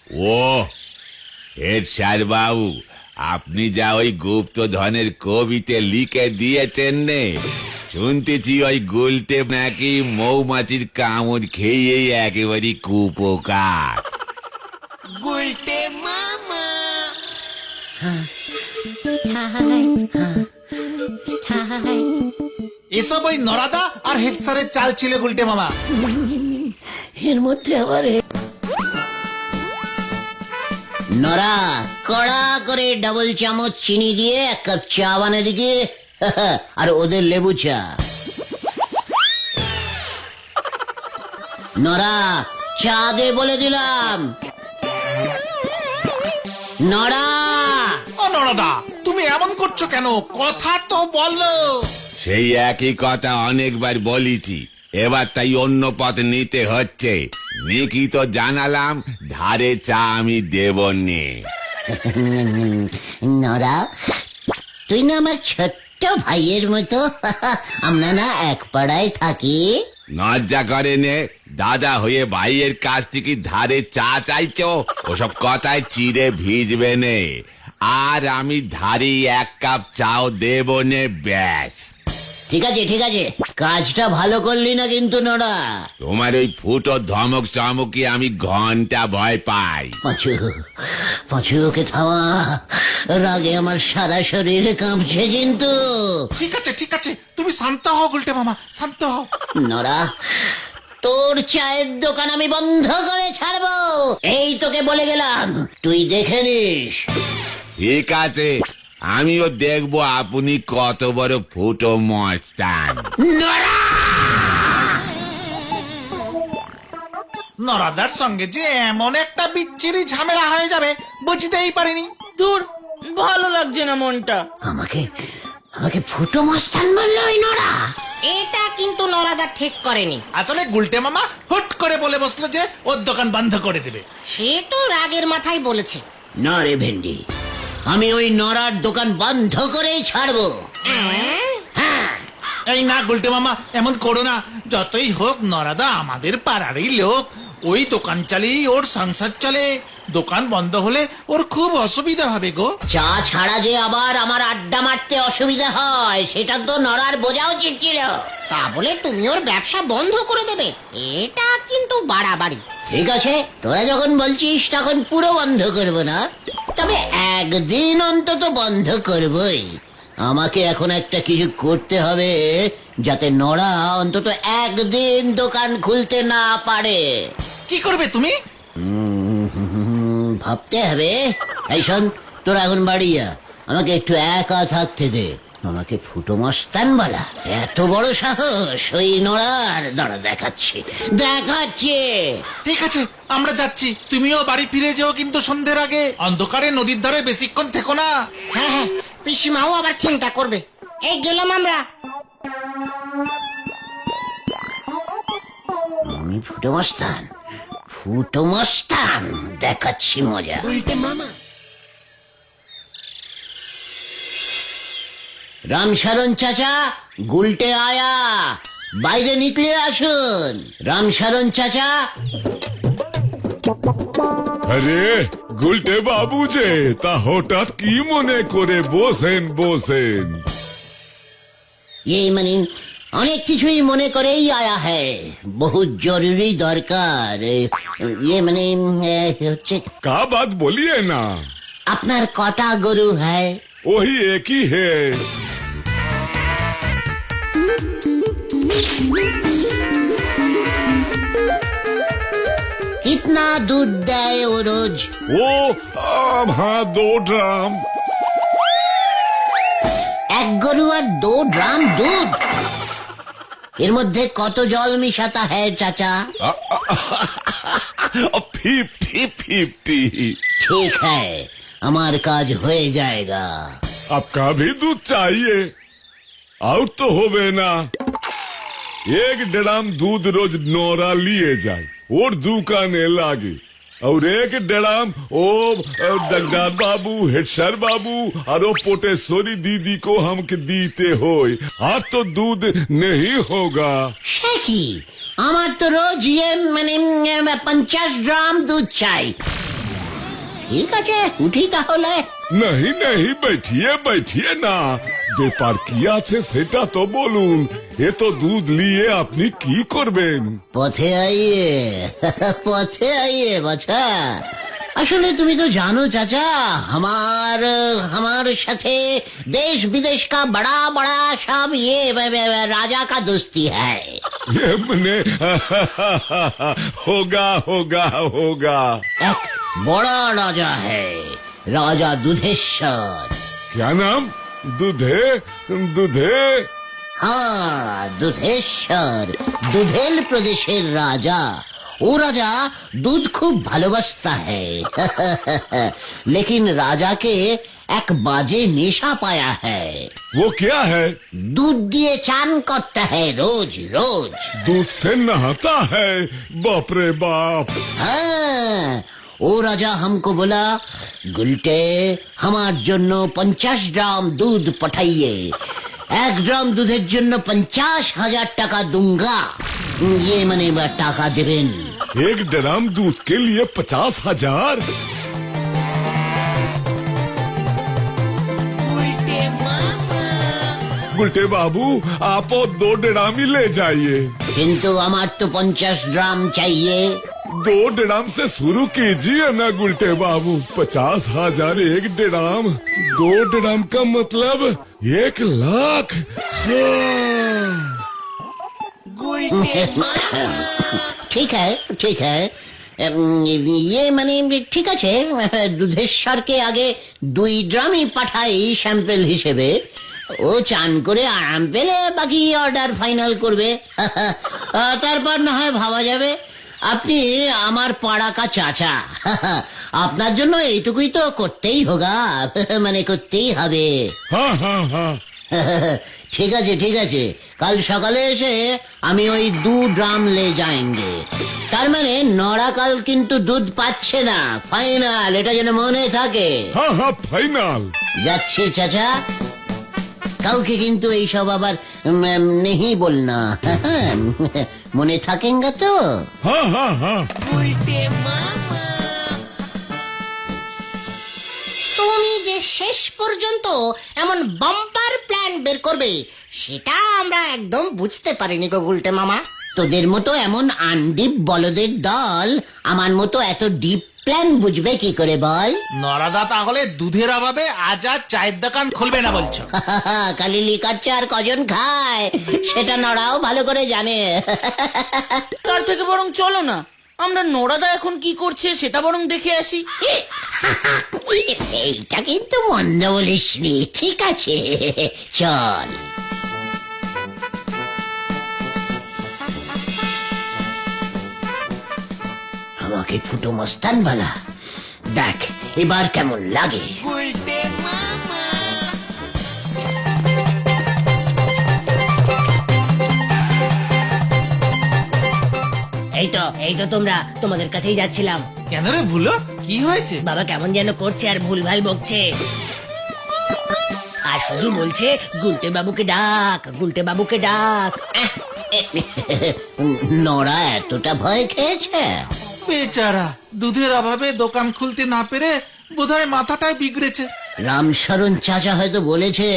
ও head sir বাবু, আপনি যা ওই গুপ্তধনের কবিতে লিখে দিয়েছেন নে, শুনতেছি ওই গুলটে নাকি মৌমাছির কামড় খেয়েই একেবারে কুপোকার। গুলটে মামা। এসব ওই নরাদা আর হেড স্যারের চাল ছিল গুলটে মামা। এর মধ্যে আবার নরা কড়া করে ডাবল চামচ চিনি দিয়ে এক কাপ চা বানিয়ে দিকে, আর ওদের লেবু চা। নরা চা দে বলে দিলাম। নরা। ও নরাদা, তুমি এমন করছো কেন? কথা তো বলো। সেই একই কথা অনেকবার বলেছি, এবার তাই অন্য পথ নিতে হচ্ছে। নিকি তো জানালাম ধারে চা আমি দেব নে। নরা, তুই না আমার ছোট্ট ভাইয়ের মতো। আমরা না এক পাড়ায় থাকি। লজ্জা করে নে, দাদা হয়ে ভাইয়ের কাছ থেকে ধারে চা চাইছো? ওসব কথায় চিড়ে ভিজবে নে। আর আমি ধারে এক কাপ চাও দেব নে, ব্যাস। ঠিক আছে ঠিক আছে, কাজটা ভালো করলি না কিন্তু নরা। তোমার ওই ফুটো ধমক চমকে আমি ঘন্টা ভয় পাই। পাঁচু, পাঁচু ওকে থামা, রাগে আমার সারা শরীর কাঁপছে কিন্তু। ঠিক আছে ঠিক আছে, তুমি শান্ত হও গুলটে মামা, শান্ত হও। নরা, তোর চায়ের দোকান আমি বন্ধ করে ছাড়বো, এই তোকে বলে গেলাম। তুই দেখে নিস। ঠিক আছে, আমিও দেখবো আপনি কত বড় ফুটো মস্তান। নরাদার সঙ্গে যে এমন একটা বিচ্ছিরি ঝামেলা হয়ে যাবে বুঝতেই পারিনি। তোর ভালো লাগছে না মনটা। আমাকে আমাকে ফুটো মস্তান বললো ওই নরা। এটা কিন্তু নরাদা ঠিক করেনি। আসলে গুলটে মামা হুট করে বলে বসলো যে ওর দোকান বন্ধ করে দেবে। সে তো রাগের মাথায় বলেছে। না রে ভেন্ডি, আমি ওই নরার দোকান বন্ধ করেই ছাড়বো। এই না গুলটে মামা, এমন করো না। যতই হোক নরাদা আমাদের পাড়ারই লোক, ওই দোকান চালিয়ে ওর সংসার চলে। দোকান বন্ধ হলে ওর খুব অসুবিধা হবে গো। চা ছাড়া যে আবার আমার আড্ডা মারতে অসুবিধা হয়, সেটা তো নরার বোঝা উচিত ছিল। তা বলে তুমি ওর ব্যবসা বন্ধ করে দেবে, এটা কিন্তু বাড়াবাড়ি। ঠিক আছে, তোরা যখন বলছিস তখন পুরো বন্ধ করব না, তবে একদিন অন্তত বন্ধ করবই। আমাকে এখন একটা কিছু করতে হবে, যাতে নরা অন্তত একদিন দোকান খুলতে না পারে। কি করবে তুমি? ভাবতে হবে। এই শোন, তোরা এখন বাড়ি যা, আমাকে একটু একা থাকতে দে। আমাকে ফুটো মস্তান বলা এত বড় সাহস ওই নড়ার? দাঁড়া দেখাচ্ছি দেখাচ্ছি। ঠিক আছে, আমরা যাচ্ছি। তুমিও বাড়ি ফিরে যেও কিন্তু সন্ধ্যের আগে। অন্ধকারে নদীর ধারে বেশিক্ষণ থেকো না। হ্যাঁ হ্যাঁ, পিসিমাও আবার চিন্তা করবে। এই গেলাম আমরা। আমি ফুটো মস্তান, ফুটো মস্তান, দেখাচ্ছি মজা। রামশরণ চাচা, গুলটে আয়া, বাইরে নিকলে আসুন। রামশরণ চাচা। আরে গুলটে বাবু যে, তা হঠাৎ কি মনে করে? বসেন বসেন। ये মানে অনেক কিছুই মনে করেই আয়া হ্যায়, বহু জরুরি দরকার। ये মানে হচ্ছে, का बात बोलिए ना। আপনার কটা গরু হ্যায়? वही एक ही है। कितना दूध দেয় ও রোজ? वो हाँ 2 ड्राम। এক গরু আর 2 ড্রাম দুধ? এর মধ্যে কত জল মিশাতা হ্যায় চাচা? 50-50। ঠিক হ্যায়, আমার কাজ হয়ে जाएगा। आपका भी दूध चाहिए? और तो होवे ना। 1 ड्राम दूध रोज नोरा लिए जाए और दुकाने लागे, और 1 ड्राम ओ जगदार बाबू, हेडसर बाबू और ओ पोटेश्वरी दीदी को हमके दीते होए, और तो दूध नहीं होगा। সে কি, আমার তো রোজ মানে 50 গ্রাম দুধ চাই। ঠিক আছে উঠি তাহলে। नहीं नहीं बैठिए बैठिए ना, ব্যাপার কি আছে সেটা তো বলুন। এ তো দুধ নিয়ে আপনি কি করবেন? পথে আইয়ে পথে আইয়ে বাছা। আসলে তুমি তো জানো চাচা, हमार साथे देश विदेश का बड़ा बड़ा सब ये राजा का दोस्ती है। ये मने होगा होगा होगा। एक बड़ा राजा है, राजा दुधेश्वर। क्या नाम? दूधे दूधे? हाँ दुधेश्वर, दुधेल प्रदेशेर राजा। वो राजा दूध खूब भालोबासता है लेकिन राजा के एक बाजे नेशा पाया है। वो क्या है? दूध दिए चान करता है रोज रोज। दूध से नहाता है? बाप रे बाप। हाँ, वो राजा हमको बोला गुलटे हमार जन्नो 50 ग्राम दूध पठाइए, 1 ग्राम दूधेर जन्नो 50,000 टाका दूंगा। ये मने टाका देवेन। 1 ड्राम दूध के लिए 50,000? गुलटे बाबू आप 2 ड्राम ही ले जाइए। किंतु हमार तो 50 ग्राम चाहिए। 2 ड्राम से शुरू कीजिए ना गुलटे बाबू। 50,000 1 ड्राम, 2 ड्राम का मतलब 1 लाख। हाँ। ठीक है ठीक है, ये মানে ঠিক আছে, দুধেশ্বরকে আগে 2 ড্রামই পাঠাই স্যাম্পল হিসেবে। ও চান করে আরাম পেলে বাকি অর্ডার ফাইনাল করবে তারপর না হয় ভাবা যাবে। আপনি আমার পাড়া কা চাচা, আপনার জন্য এইটুকুই তো করতেই হোগা, মানে করতেই হবে। हाँ हाँ हाँ। ঠিক আছে ঠিক আছে, কাল সকালে এসে আমি ওই 2 ড্রাম লে যাएंगे। তার মানে নড়া কাল কিন্তু দুধ পাচ্ছে না, ফাইনাল, এটা যেন মনে থাকে। हाँ हाँ फाइनल। যাচ্ছি চাচা, কাউকে কিন্তু এইসব আবার নেই বলনা, মনে থাকেঙ্গা তো? हाँ हाँ हाँ। তুমি যে শেষ পর্যন্ত এমন বাম্পার প্ল্যান বের করবে সেটা আমরা একদম বুঝতে পারিনি গো গুলটে মামা। তোদের মতো এমন আনডিপ বলদের দল আমার মতো এত ডিপ প্ল্যান বুঝবে কি করে বল? নরাদা তাহলে দুধের অভাবে আজ আর চায়ের দোকান খুলবে না বলছো? কালি লিকার চা আর কজন খায় সেটা নড়াও ভালো করে জানে। তার থেকে বরং চলো না, আমরা নোরাদা এখন কি করছে সেটা বরং দেখে আসি। এইটা কিন্তু মন্দ বলিসনি, ঠিক আছে চল। আমাকে ফুটো মস্তান বালা, দেখ এবার কেমন লাগে। এই তো তোমরা, তোমাদের কাছেই যাচ্ছিলাম। কেন রে ভুলো, কি হয়েছে? বাবা কেমন যেন করছে আর ভুলভাল বকছে, আর শুধু বলছে গুলটে বাবুকে ডাক, গুলটে বাবুকে ডাক। নড়া এতটা ভয় খেয়েছে? বেচারা দুধের অভাবে দোকান খুলতে না পেরে বোধহয় মাথাটাই বিগড়েছে। রামশরণ চাচা হয়তো বলেছে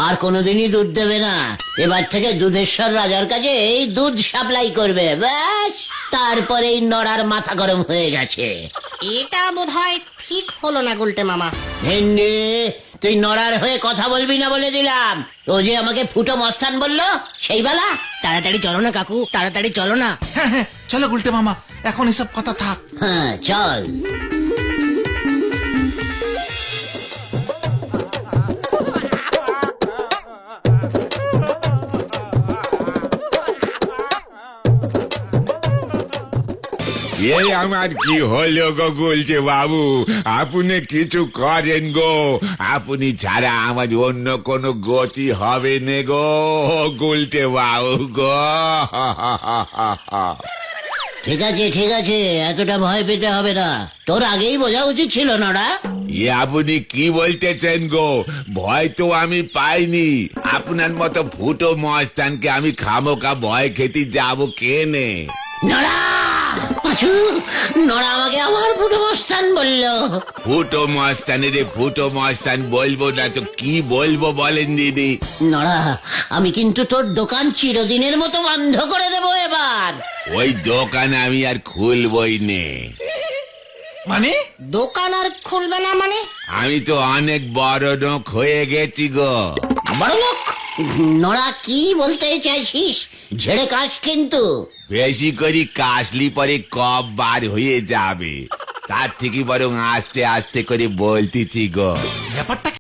আর কোনোদিনই দুধ দেবে না, এবার থেকে দুধেশ্বর রাজার কাছে এই দুধ সাপ্লাই করবে, ব্যাস। তারপরে এই নড়ার মাথা গরম হয়ে গেছে। এটা বোধহয় ঠিক হলো না গুলটে মামা। ভেন্ডি, তুই নড়ার হয়ে কথা বলবি না বলে দিলাম। ও যে আমাকে ফুটো মস্তান বললো সেই বেলা। তাড়াতাড়ি চলো না কাকু, তাড়াতাড়ি চলো না। হ্যাঁ হ্যাঁ চলো গুলটে মামা, এখন এসব কথা থাক। হ্যাঁ চল। এই আমার কি হলো গো গুলটে বাবু, আপনি কিছু করেন গো, আপনি ছাড়া আমার অন্য কোনো গতি হবে নে গো গুলটে বাবু গো। ঠিক আছে ঠিক আছে, এতটা ভয় পেতে হবে না, তোর আগেই বোঝা উচিত ছিল নড়া। এ আপনি কি বলতেছেন গো? ভয় তো আমি পাইনি, আপনার মতো ফুটো মস্তানকে আমি খামোকা ভয় খেতে যাবো কেনে? নড়া, পাঁচ পাঁচু, নড়া আমাকে আবার ফুটো মস্তান বললো। ফুটো মস্তানে রে ফুটো মস্তান বলবো না তো কি বলবো বলেন দিদি? নড়া, আমি কিন্তু তোর দোকান চিরদিনের মতো বন্ধ করে দেবো এবার। ওই দোকান আমি আর খুলবই নে। মানে দোকান আর খুলবে না মানে? আমি তো অনেক বড় লোক হয়ে গেছি গো। বড় লোক? নড়া কি বলতে চাইছিস? ঝেড়ে কাশ কিন্তু। বেশি করে কাশলি পরে কব বার হয়ে যাবে, তার থেকে বরং আস্তে আস্তে করে বলতেছি গো। ব্যাপারটা